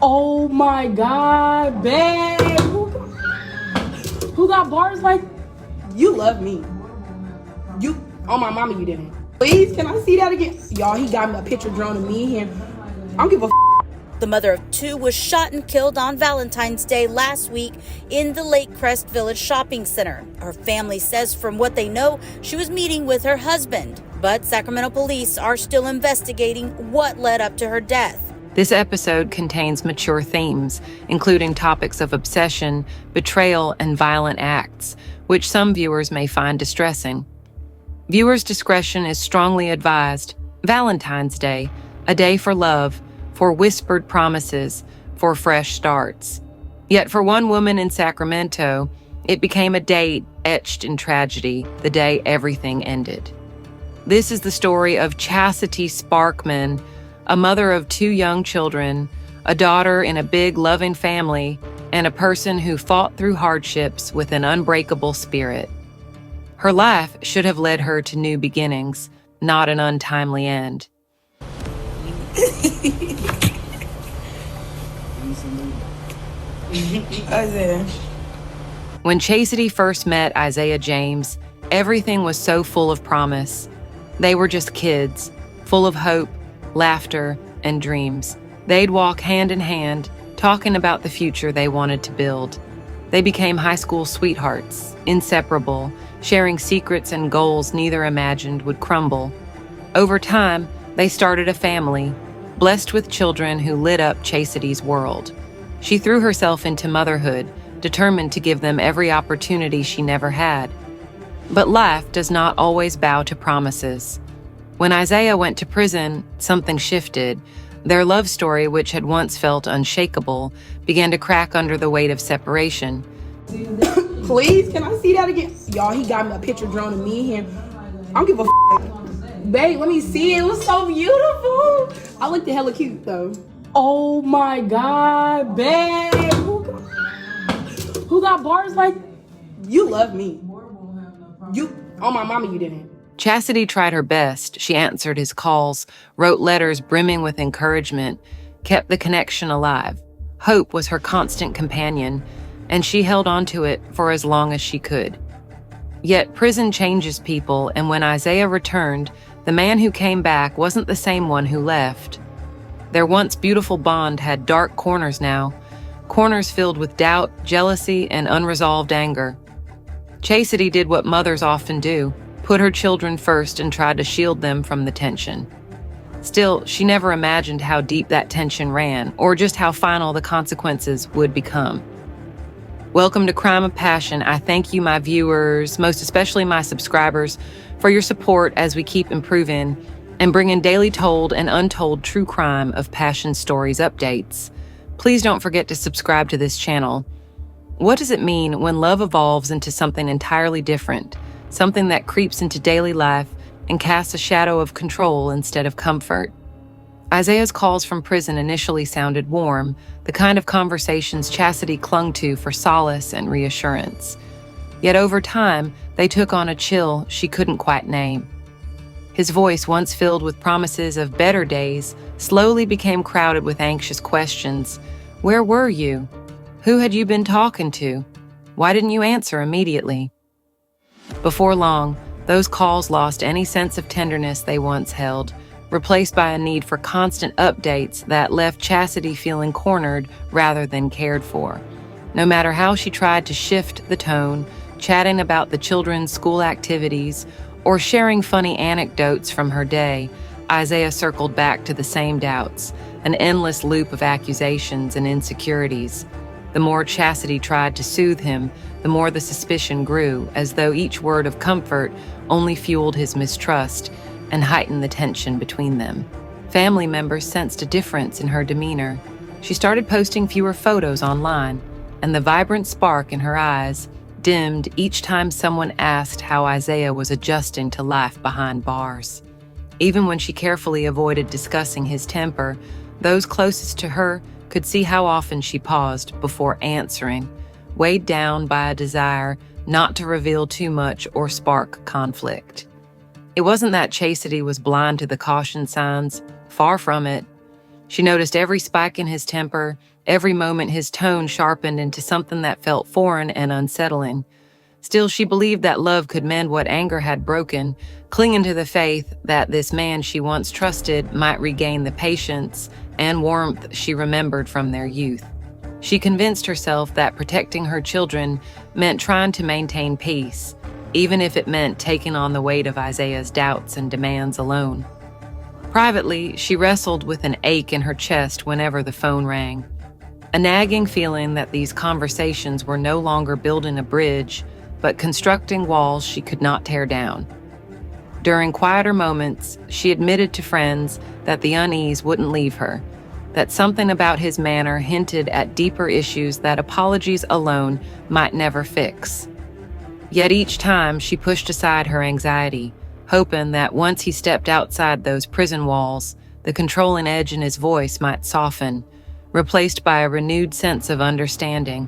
Oh my God, babe. Who got bars like you love me? You, on my mama, you didn't. Please, can I see that again? Y'all, he got me a picture drone of me and I don't give a The mother of two was shot and killed on Valentine's Day last week in the Lake Crest Village shopping center. Her family says from what they know, she was meeting with her husband. But Sacramento police are still investigating what led up to her death. This episode contains mature themes, including topics of obsession, betrayal, and violent acts, which some viewers may find distressing. Viewers' discretion is strongly advised. Valentine's Day, a day for love, for whispered promises, for fresh starts. Yet for one woman in Sacramento, it became a date etched in tragedy, the day everything ended. This is the story of Chasity Sparkman, a mother of two young children, a daughter in a big, loving family, and a person who fought through hardships with an unbreakable spirit. Her life should have led her to new beginnings, not an untimely end. Isaiah. When Chasity first met Isaiah James, everything was so full of promise. They were just kids, full of hope, laughter, and dreams. They'd walk hand in hand, talking about the future they wanted to build. They became high school sweethearts, inseparable, sharing secrets and goals neither imagined would crumble. Over time, they started a family, blessed with children who lit up Chasity's world. She threw herself into motherhood, determined to give them every opportunity she never had. But life does not always bow to promises. When Isaiah went to prison, something shifted. Their love story, which had once felt unshakable, began to crack under the weight of separation. Please, can I see that again? Y'all, he got me a picture drone of me and I don't give a babe, let me see it. It was so beautiful. I looked hella cute though. Oh my God, babe. Who got bars like you love me? You, on my mama, you didn't. Chasity tried her best. She answered his calls, wrote letters brimming with encouragement, kept the connection alive. Hope was her constant companion, and she held on to it for as long as she could. Yet prison changes people, and when Isaiah returned, the man who came back wasn't the same one who left. Their once beautiful bond had dark corners now, corners filled with doubt, jealousy, and unresolved anger. Chasity did what mothers often do, put her children first and tried to shield them from the tension. Still, she never imagined how deep that tension ran, or just how final the consequences would become. Welcome to Crime of Passion. I thank you, my viewers, most especially my subscribers, for your support as we keep improving and bringing daily told and untold true crime of passion stories updates. Please don't forget to subscribe to this channel. What does it mean when love evolves into something entirely different, something that creeps into daily life and casts a shadow of control instead of comfort? Isaiah's calls from prison initially sounded warm, the kind of conversations Chasity clung to for solace and reassurance. Yet over time, they took on a chill she couldn't quite name. His voice, once filled with promises of better days, slowly became crowded with anxious questions. Where were you? Who had you been talking to? Why didn't you answer immediately? Before long, those calls lost any sense of tenderness they once held, replaced by a need for constant updates that left Chasity feeling cornered rather than cared for. No matter how she tried to shift the tone, chatting about the children's school activities, or sharing funny anecdotes from her day, Isaiah circled back to the same doubts, an endless loop of accusations and insecurities. The more Chasity tried to soothe him, the more the suspicion grew, as though each word of comfort only fueled his mistrust and heightened the tension between them. Family members sensed a difference in her demeanor. She started posting fewer photos online, and the vibrant spark in her eyes dimmed each time someone asked how Isaiah was adjusting to life behind bars. Even when she carefully avoided discussing his temper, those closest to her could see how often she paused before answering, weighed down by a desire not to reveal too much or spark conflict. It wasn't that Chasity was blind to the caution signs, far from it. She noticed every spike in his temper, every moment his tone sharpened into something that felt foreign and unsettling. Still, she believed that love could mend what anger had broken, clinging to the faith that this man she once trusted might regain the patience and warmth she remembered from their youth. She convinced herself that protecting her children meant trying to maintain peace, even if it meant taking on the weight of Isaiah's doubts and demands alone. Privately, she wrestled with an ache in her chest whenever the phone rang, a nagging feeling that these conversations were no longer building a bridge, but constructing walls she could not tear down. During quieter moments, she admitted to friends that the unease wouldn't leave her, that something about his manner hinted at deeper issues that apologies alone might never fix. Yet each time she pushed aside her anxiety, hoping that once he stepped outside those prison walls, the controlling edge in his voice might soften, replaced by a renewed sense of understanding.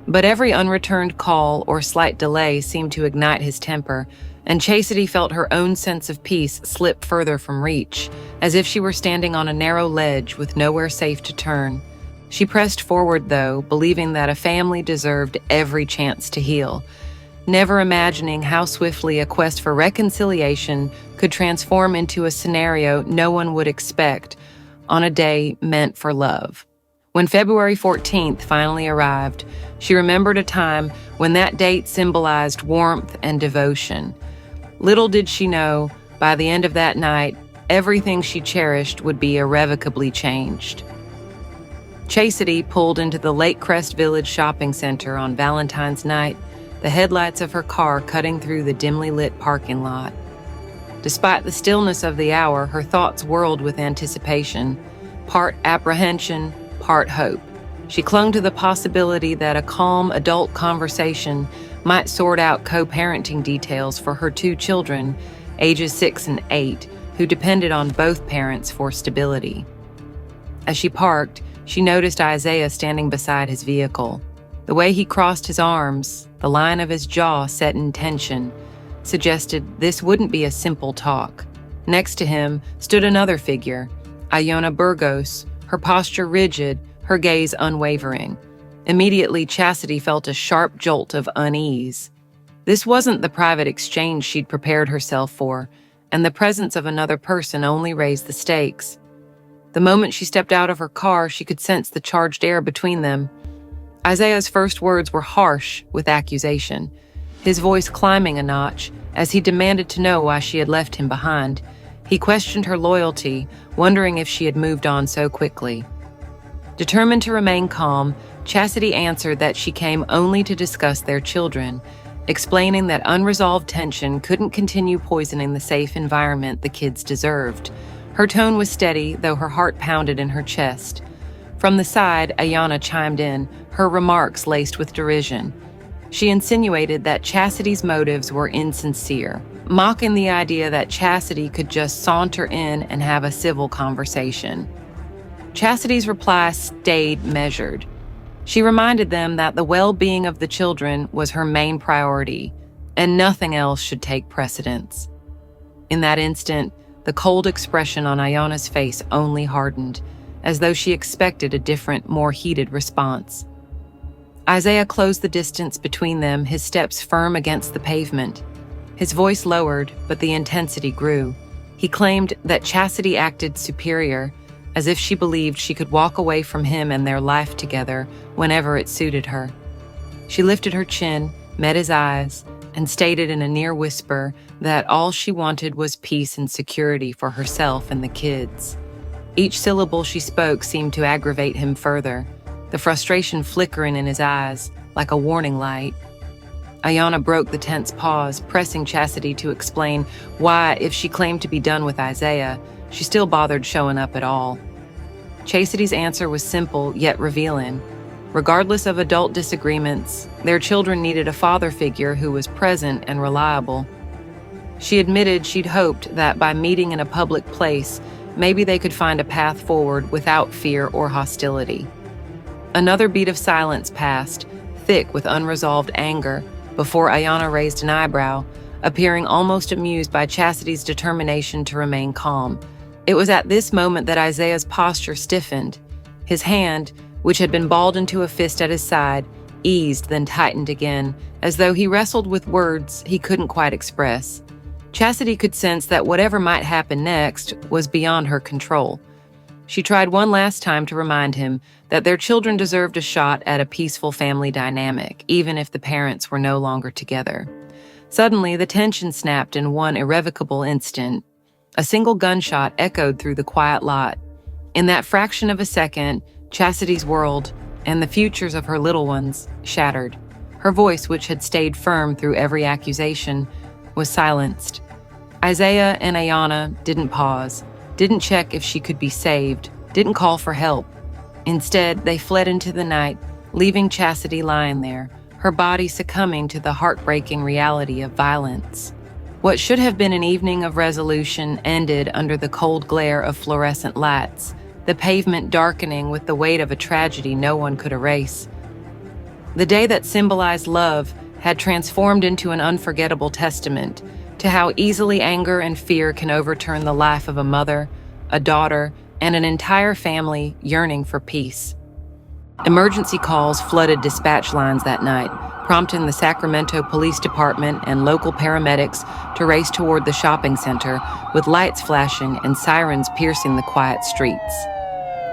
But every unreturned call or slight delay seemed to ignite his temper, and Chasity felt her own sense of peace slip further from reach, as if she were standing on a narrow ledge with nowhere safe to turn. She pressed forward, though, believing that a family deserved every chance to heal, never imagining how swiftly a quest for reconciliation could transform into a scenario no one would expect on a day meant for love. When February 14th finally arrived, she remembered a time when that date symbolized warmth and devotion. Little did she know, by the end of that night, everything she cherished would be irrevocably changed. Chasity pulled into the Lake Crest Village shopping center on Valentine's night, the headlights of her car cutting through the dimly lit parking lot. Despite the stillness of the hour, her thoughts whirled with anticipation, part apprehension, part hope. She clung to the possibility that a calm adult conversation might sort out co-parenting details for her two children, ages 6 and 8, who depended on both parents for stability. As she parked, she noticed Isaiah standing beside his vehicle. The way he crossed his arms, the line of his jaw set in tension, suggested this wouldn't be a simple talk. Next to him stood another figure, Aona Burgos, her posture rigid, her gaze unwavering. Immediately, Chasity felt a sharp jolt of unease. This wasn't the private exchange she'd prepared herself for, and the presence of another person only raised the stakes. The moment she stepped out of her car, she could sense the charged air between them. Isaiah's first words were harsh with accusation, his voice climbing a notch as he demanded to know why she had left him behind. He questioned her loyalty, wondering if she had moved on so quickly. Determined to remain calm, Chasity answered that she came only to discuss their children, explaining that unresolved tension couldn't continue poisoning the safe environment the kids deserved. Her tone was steady, though her heart pounded in her chest. From the side, Aona chimed in, her remarks laced with derision. She insinuated that Chastity's motives were insincere, mocking the idea that Chasity could just saunter in and have a civil conversation. Chastity's reply stayed measured. She reminded them that the well-being of the children was her main priority, and nothing else should take precedence. In that instant, the cold expression on Iona's face only hardened, as though she expected a different, more heated response. Isaiah closed the distance between them, his steps firm against the pavement. His voice lowered, but the intensity grew. He claimed that Chasity acted superior, as if she believed she could walk away from him and their life together whenever it suited her. She lifted her chin, met his eyes, and stated in a near whisper that all she wanted was peace and security for herself and the kids. Each syllable she spoke seemed to aggravate him further, the frustration flickering in his eyes like a warning light. Aona broke the tense pause, pressing Chasity to explain why, if she claimed to be done with Isaiah, she still bothered showing up at all. Chastity's answer was simple yet revealing. Regardless of adult disagreements, their children needed a father figure who was present and reliable. She admitted she'd hoped that by meeting in a public place, maybe they could find a path forward without fear or hostility. Another beat of silence passed, thick with unresolved anger, before Aona raised an eyebrow, appearing almost amused by Chastity's determination to remain calm. It was at this moment that Isaiah's posture stiffened. His hand, which had been balled into a fist at his side, eased then tightened again, as though he wrestled with words he couldn't quite express. Chasity could sense that whatever might happen next was beyond her control. She tried one last time to remind him that their children deserved a shot at a peaceful family dynamic, even if the parents were no longer together. Suddenly, the tension snapped in one irrevocable instant. A single gunshot echoed through the quiet lot. In that fraction of a second, Chastity's world, and the futures of her little ones, shattered. Her voice, which had stayed firm through every accusation, was silenced. Isaiah and Aona didn't pause, didn't check if she could be saved, didn't call for help. Instead, they fled into the night, leaving Chasity lying there, her body succumbing to the heartbreaking reality of violence. What should have been an evening of resolution ended under the cold glare of fluorescent lights, the pavement darkening with the weight of a tragedy no one could erase. The day that symbolized love had transformed into an unforgettable testament to how easily anger and fear can overturn the life of a mother, a daughter, and an entire family yearning for peace. Emergency calls flooded dispatch lines that night, prompting the Sacramento Police Department and local paramedics to race toward the shopping center with lights flashing and sirens piercing the quiet streets.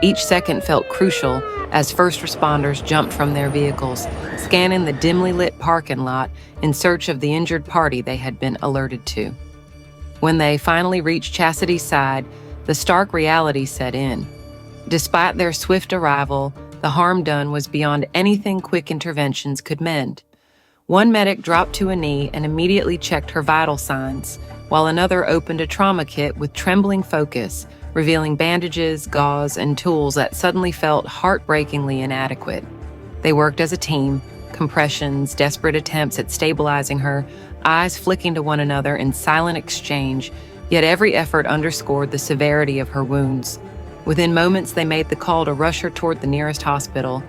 Each second felt crucial as first responders jumped from their vehicles, scanning the dimly lit parking lot in search of the injured party they had been alerted to. When they finally reached Chastity's side, the stark reality set in. Despite their swift arrival, the harm done was beyond anything quick interventions could mend. One medic dropped to a knee and immediately checked her vital signs, while another opened a trauma kit with trembling focus, revealing bandages, gauze, and tools that suddenly felt heartbreakingly inadequate. They worked as a team, compressions, desperate attempts at stabilizing her, eyes flicking to one another in silent exchange, yet every effort underscored the severity of her wounds. Within moments, they made the call to rush her toward the nearest hospital,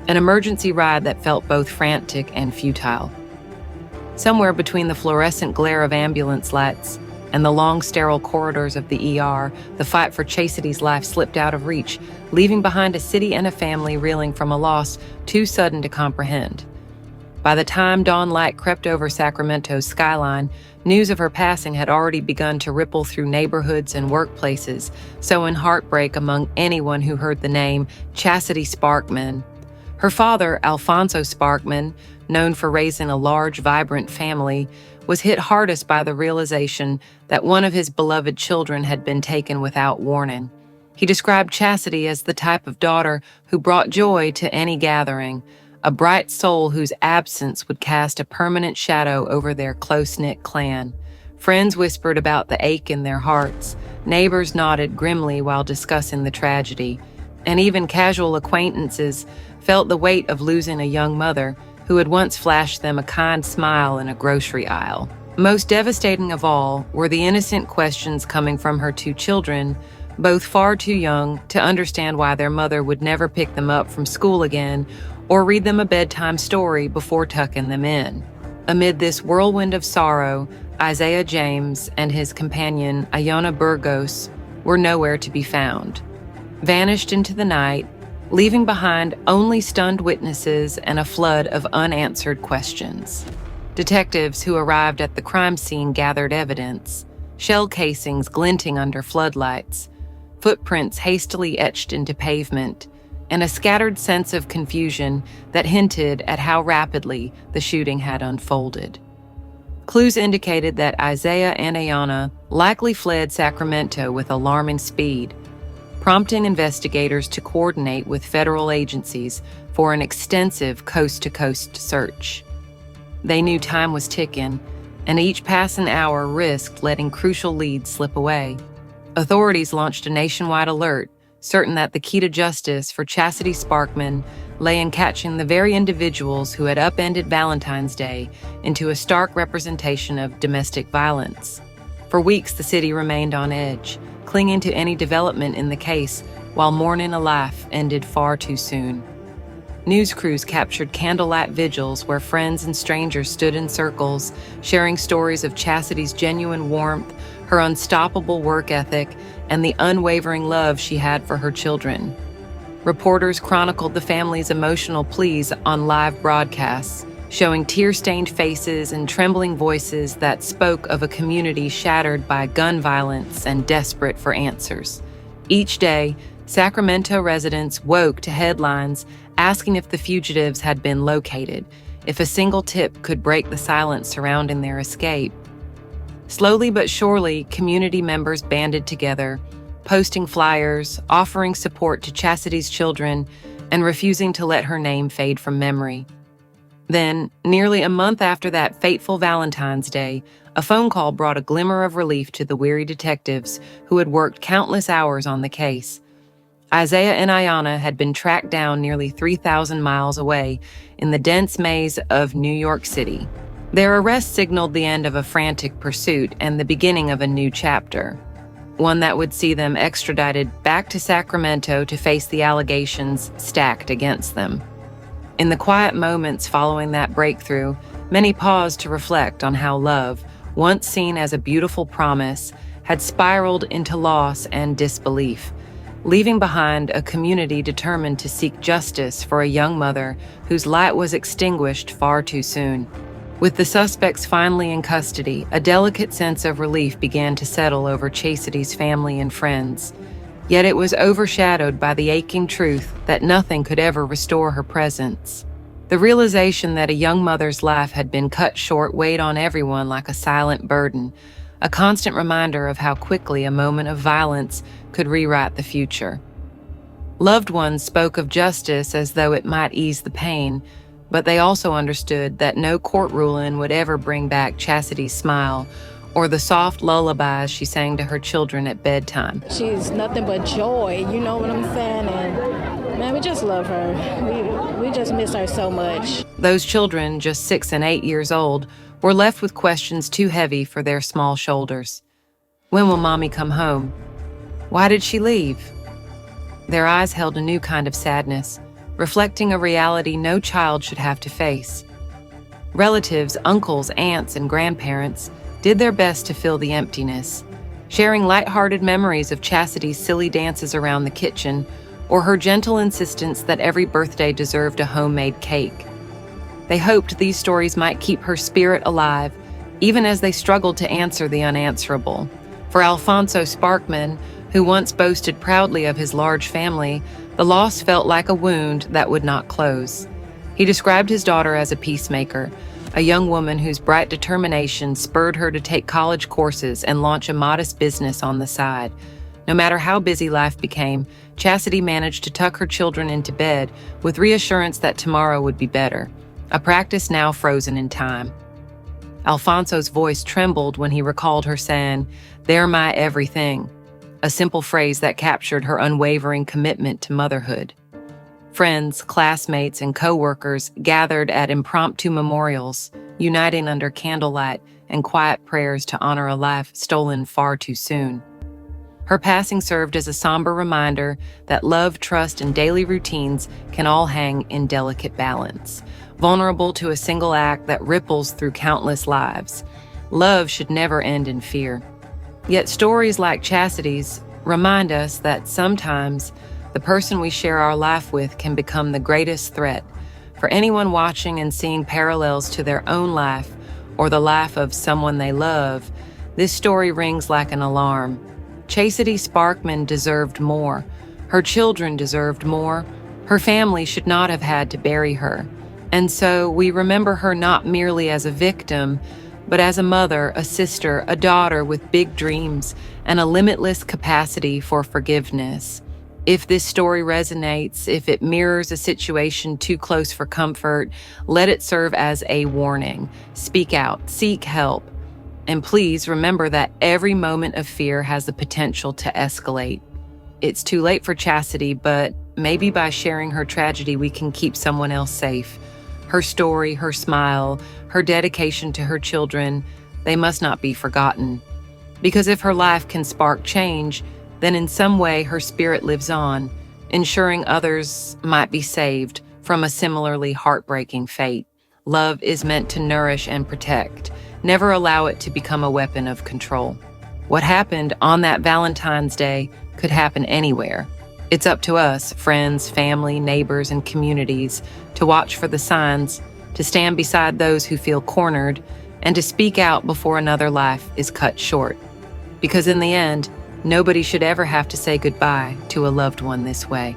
an emergency ride that felt both frantic and futile. Somewhere between the fluorescent glare of ambulance lights and the long, sterile corridors of the ER, the fight for Chastity's life slipped out of reach, leaving behind a city and a family reeling from a loss too sudden to comprehend. By the time dawn light crept over Sacramento's skyline, news of her passing had already begun to ripple through neighborhoods and workplaces, sowing heartbreak among anyone who heard the name Chasity Sparkman. Her father, Alfonso Sparkman, known for raising a large, vibrant family, was hit hardest by the realization that one of his beloved children had been taken without warning. He described Chasity as the type of daughter who brought joy to any gathering, a bright soul whose absence would cast a permanent shadow over their close-knit clan. Friends whispered about the ache in their hearts, neighbors nodded grimly while discussing the tragedy, and even casual acquaintances felt the weight of losing a young mother who had once flashed them a kind smile in a grocery aisle. Most devastating of all were the innocent questions coming from her two children, both far too young to understand why their mother would never pick them up from school again or read them a bedtime story before tucking them in. Amid this whirlwind of sorrow, Isaiah James and his companion, Aona Burgos, were nowhere to be found. Vanished into the night, leaving behind only stunned witnesses and a flood of unanswered questions. Detectives who arrived at the crime scene gathered evidence, shell casings glinting under floodlights, footprints hastily etched into pavement, and a scattered sense of confusion that hinted at how rapidly the shooting had unfolded. Clues indicated that Isaiah and Aona likely fled Sacramento with alarming speed, prompting investigators to coordinate with federal agencies for an extensive coast-to-coast search. They knew time was ticking, and each passing hour risked letting crucial leads slip away. Authorities launched a nationwide alert, certain that the key to justice for Chasity Sparkman lay in catching the very individuals who had upended Valentine's Day into a stark representation of domestic violence. For weeks, the city remained on edge, clinging to any development in the case, while mourning a life ended far too soon. News crews captured candlelight vigils where friends and strangers stood in circles, sharing stories of Chastity's genuine warmth, her unstoppable work ethic, and the unwavering love she had for her children. Reporters chronicled the family's emotional pleas on live broadcasts, showing tear-stained faces and trembling voices that spoke of a community shattered by gun violence and desperate for answers. Each day, Sacramento residents woke to headlines asking if the fugitives had been located, if a single tip could break the silence surrounding their escape. Slowly but surely, community members banded together, posting flyers, offering support to Chastity's children, and refusing to let her name fade from memory. Then, nearly a month after that fateful Valentine's Day, a phone call brought a glimmer of relief to the weary detectives who had worked countless hours on the case. Isaiah and Aona had been tracked down nearly 3,000 miles away in the dense maze of New York City. Their arrest signaled the end of a frantic pursuit and the beginning of a new chapter, one that would see them extradited back to Sacramento to face the allegations stacked against them. In the quiet moments following that breakthrough, many paused to reflect on how love, once seen as a beautiful promise, had spiraled into loss and disbelief, leaving behind a community determined to seek justice for a young mother whose light was extinguished far too soon. With the suspects finally in custody, a delicate sense of relief began to settle over Chastity's family and friends. Yet it was overshadowed by the aching truth that nothing could ever restore her presence. The realization that a young mother's life had been cut short weighed on everyone like a silent burden, a constant reminder of how quickly a moment of violence could rewrite the future. Loved ones spoke of justice as though it might ease the pain, but they also understood that no court ruling would ever bring back Chastity's smile or the soft lullabies she sang to her children at bedtime. She's nothing but joy, you know what I'm saying? And man, we just love her. We just miss her so much. Those children, just 6 and 8 years old, were left with questions too heavy for their small shoulders. When will Mommy come home? Why did she leave? Their eyes held a new kind of sadness, reflecting a reality no child should have to face. Relatives, uncles, aunts, and grandparents did their best to fill the emptiness, sharing lighthearted memories of Chastity's silly dances around the kitchen or her gentle insistence that every birthday deserved a homemade cake. They hoped these stories might keep her spirit alive, even as they struggled to answer the unanswerable. For Alfonso Sparkman, who once boasted proudly of his large family, the loss felt like a wound that would not close. He described his daughter as a peacemaker, a young woman whose bright determination spurred her to take college courses and launch a modest business on the side. No matter how busy life became, Chastity managed to tuck her children into bed with reassurance that tomorrow would be better, a practice now frozen in time. Alfonso's voice trembled when he recalled her saying, "They're my everything," a simple phrase that captured her unwavering commitment to motherhood. Friends, classmates, and co-workers gathered at impromptu memorials, uniting under candlelight and quiet prayers to honor a life stolen far too soon. Her passing served as a somber reminder that love, trust, and daily routines can all hang in delicate balance, vulnerable to a single act that ripples through countless lives. Love should never end in fear. Yet stories like Chastity's remind us that sometimes the person we share our life with can become the greatest threat. For anyone watching and seeing parallels to their own life or the life of someone they love, this story rings like an alarm. Chasity Sparkman deserved more. Her children deserved more. Her family should not have had to bury her. And so we remember her not merely as a victim, but as a mother, a sister, a daughter with big dreams and a limitless capacity for forgiveness. If this story resonates, if it mirrors a situation too close for comfort, let it serve as a warning. Speak out, seek help, and please remember that every moment of fear has the potential to escalate. It's too late for Chastity, but maybe by sharing her tragedy, we can keep someone else safe. Her story, her smile, her dedication to her children, they must not be forgotten. Because if her life can spark change, then in some way her spirit lives on, ensuring others might be saved from a similarly heartbreaking fate. Love is meant to nourish and protect. Never allow it to become a weapon of control. What happened on that Valentine's Day could happen anywhere. It's up to us, friends, family, neighbors, and communities, to watch for the signs, to stand beside those who feel cornered, and to speak out before another life is cut short. Because in the end, nobody should ever have to say goodbye to a loved one this way.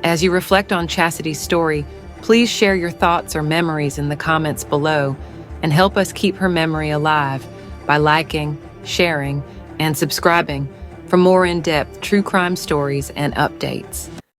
As you reflect on Chastity's story, please share your thoughts or memories in the comments below and help us keep her memory alive by liking, sharing, and subscribing for more in-depth true crime stories and updates.